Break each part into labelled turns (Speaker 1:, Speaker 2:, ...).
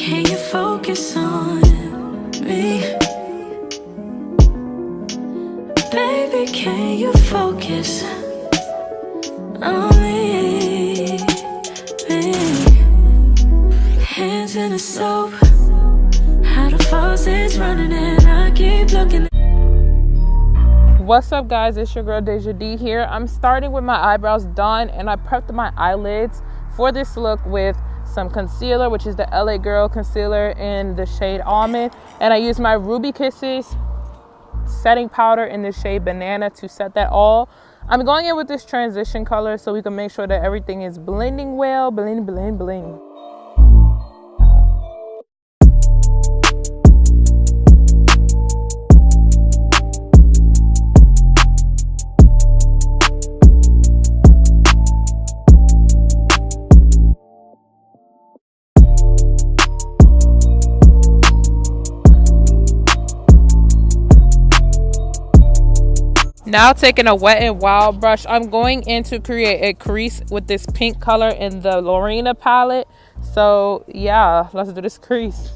Speaker 1: Can you focus on me? Baby, can you focus on me? Hands in the soap, how the faucet's running and I keep looking.
Speaker 2: What's up, guys? It's your girl Deja D here. I'm starting with my eyebrows done, and I prepped my eyelids for this look with some concealer, which is the LA Girl concealer in the shade Almond, and I used my Ruby Kisses setting powder in the shade Banana to set that all. I'm going in with this transition color so we can make sure that everything is blending well. Blend, blend, blend. Now taking a Wet n Wild brush, I'm going in to create a crease with this pink color in the Lorena palette. So yeah, let's do this crease.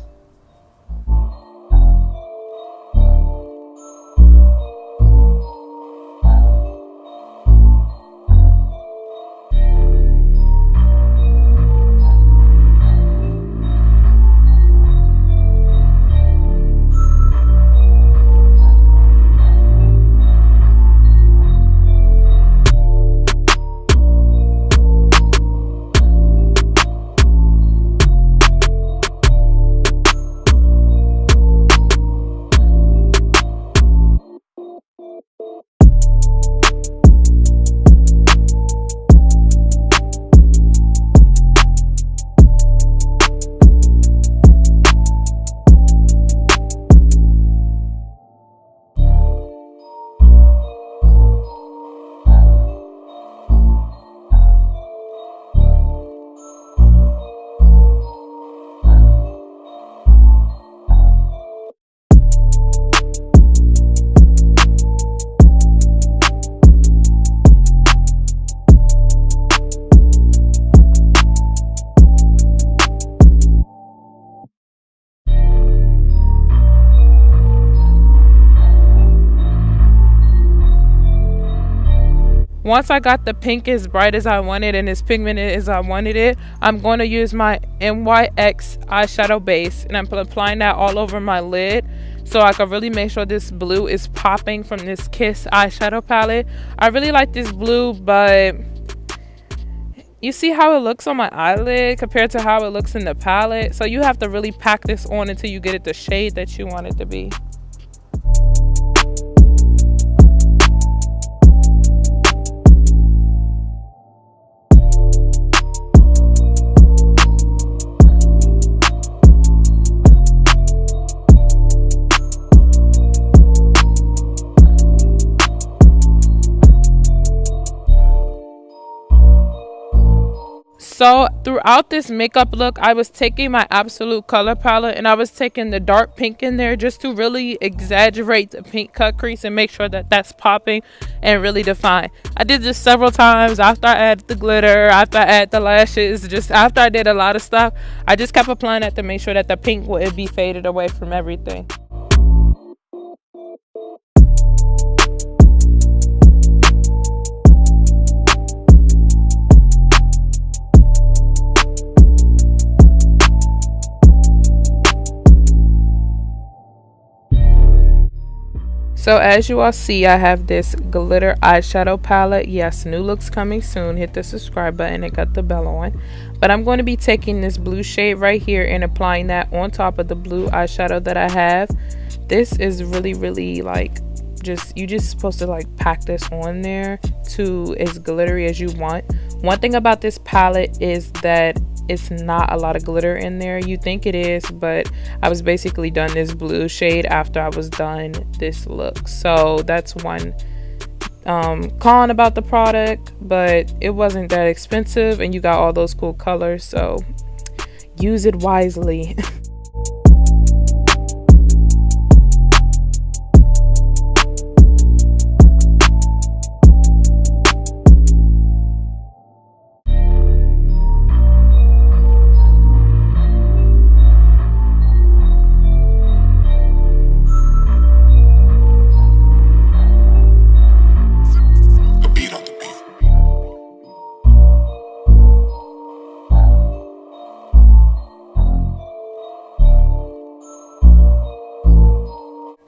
Speaker 2: Once I got the pink as bright as I wanted and as pigmented as I wanted it, I'm going to use my NYX eyeshadow base, and I'm applying that all over my lid so I can really make sure this blue is popping from this Kiss eyeshadow palette. I really like this blue, but you see how it looks on my eyelid compared to how it looks in the palette, so you have to really pack this on until you get it the shade that you want it to be. So throughout this makeup look, I was taking my Absolute color palette and I was taking the dark pink in there just to really exaggerate the pink cut crease and make sure that that's popping and really defined. I did this several times after I added the glitter, after I added the lashes, just after I did a lot of stuff. I just kept applying that to make sure that the pink wouldn't be faded away from everything. So as you all see, I have this glitter eyeshadow palette. Yes, new looks coming soon. Hit the subscribe button and cut the bell on. But I'm going to be taking this blue shade right here and applying that on top of the blue eyeshadow that I have. This is really like you're just supposed to like pack this on there to as glittery as you want. One thing about this palette is that it's not a lot of glitter in there. You think it is, but I was basically done this blue shade after I was done this look. So that's one con about the product, but it wasn't that expensive and you got all those cool colors, so use it wisely.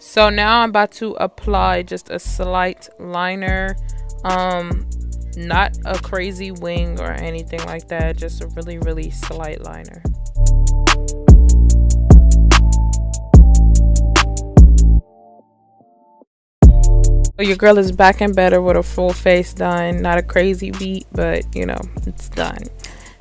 Speaker 2: So now I'm about to apply just a slight liner, not a crazy wing or anything like that, just a really slight liner. So your girl is back and better with a full face done. Not a crazy beat, but you know, it's done.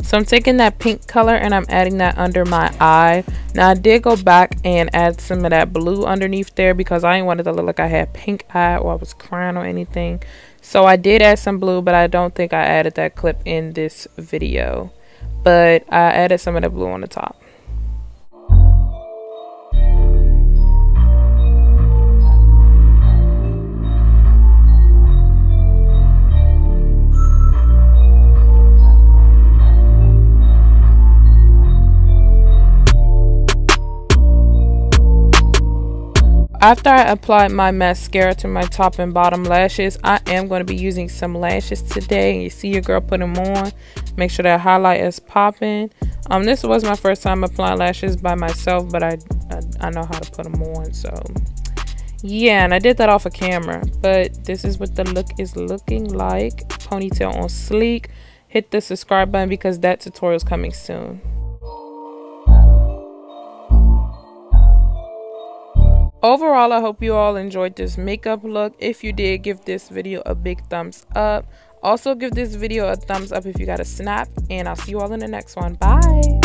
Speaker 2: So I'm taking that pink color and I'm adding that under my eye. Now I did go back and add some of that blue underneath there because I didn't want it to look like I had pink eye or I was crying or anything. So I did add some blue, but I don't think I added that clip in this video. But I added some of the blue on the top. After I applied my mascara to my top and bottom lashes, I am going to be using some lashes today. You see your girl put them on. Make sure that highlight is popping. This was my first time applying lashes by myself, but I know how to put them on. So yeah, and I did that off of camera. But this is what the look is looking like. Ponytail on sleek. Hit the subscribe button because that tutorial is coming soon. Overall, I hope you all enjoyed this makeup look. If you did, give this video a big thumbs up. Also, give this video a thumbs up if you got a snap. And I'll see you all in the next one. Bye.